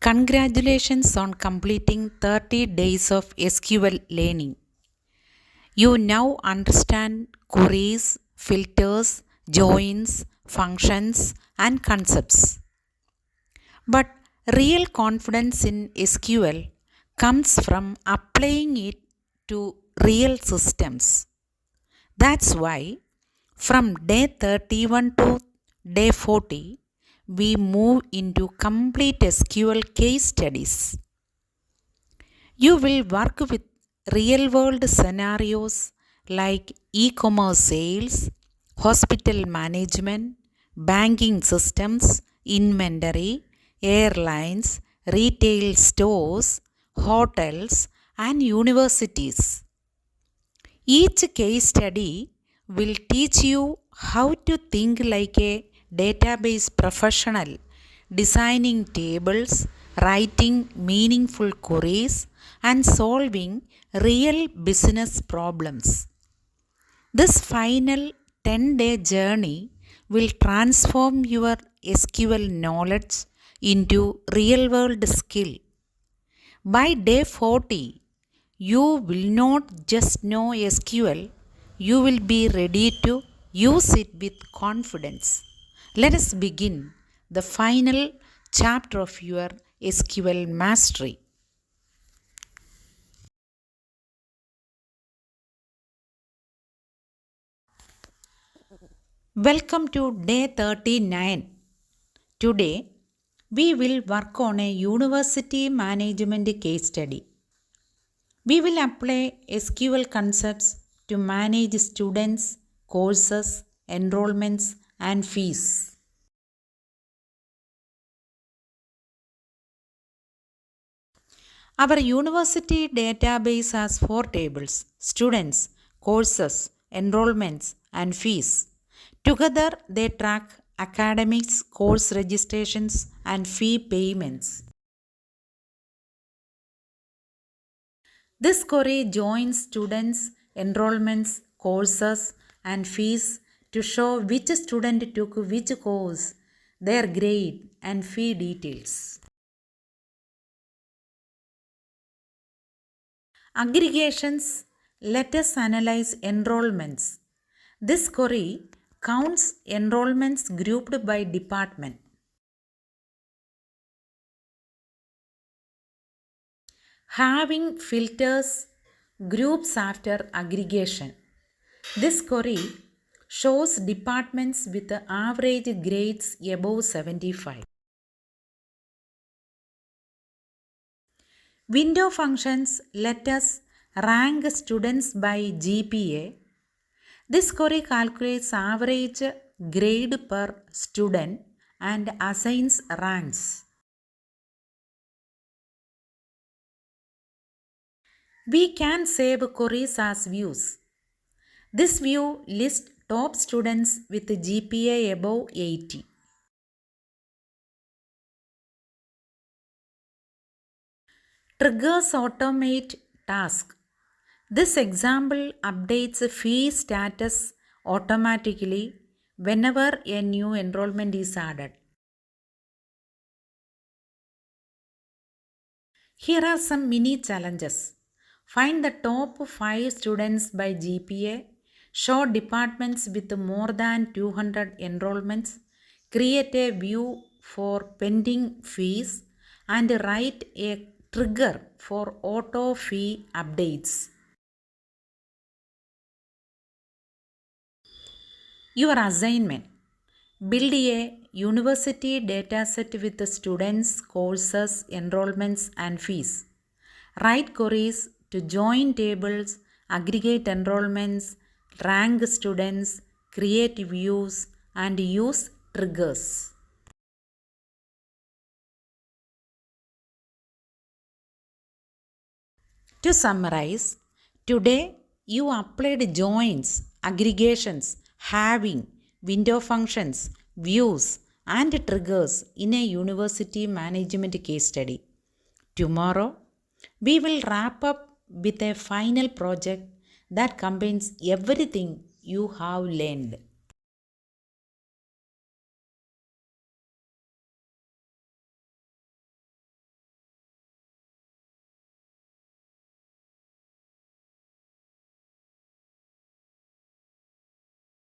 Congratulations on completing 30 days of SQL learning. You now understand queries, filters, joins, functions, and concepts. But real confidence in SQL comes from applying it to real systems. That's why from day 31 to day 40, we move into complete SQL case studies. You will work with real world scenarios like e commerce sales, hospital management, banking systems, inventory, airlines, retail stores, hotels, and universities. Each case study will teach you how to think like a database professional, designing tables, writing meaningful queries, and solving real business problems. This final 10-day journey will transform your SQL knowledge into real world skill. By day 40, you will not just know SQL, you will be ready to use it with confidence. Let us begin the final chapter of your SQL mastery. Welcome to day 39. Today, we will work on a university management case study. We will apply SQL concepts to manage students, courses, enrollments, and fees. Our university database has 4 tables: students, courses, enrollments, and fees. Together, they track academics, course registrations, and fee payments. This query joins students, enrollments, courses, and fees to show which student took which course, their grade, and fee details. Aggregations. Let us analyze enrollments. This query counts enrollments grouped by department. Having filters groups after aggregation. This query shows departments with average grades above 75. Window functions let us rank students by GPA. This query calculates average grade per student and assigns ranks. We can save queries as views. This view lists top students with GPA above 80. Triggers automate task. This example updates fee status automatically whenever a new enrollment is added. Here are some mini challenges. Find the top 5 students by GPA, show departments with more than 200 enrollments, create a view for pending fees, and write a trigger for auto fee updates. Your assignment. Build a university dataset with students, courses, enrollments, and fees. Write queries to join tables, aggregate enrollments, rank students, create views, and use triggers. To summarize, today you applied joins, aggregations, having, window functions, views, and triggers in a university management case study. Tomorrow, we will wrap up with a final project that combines everything you have learned.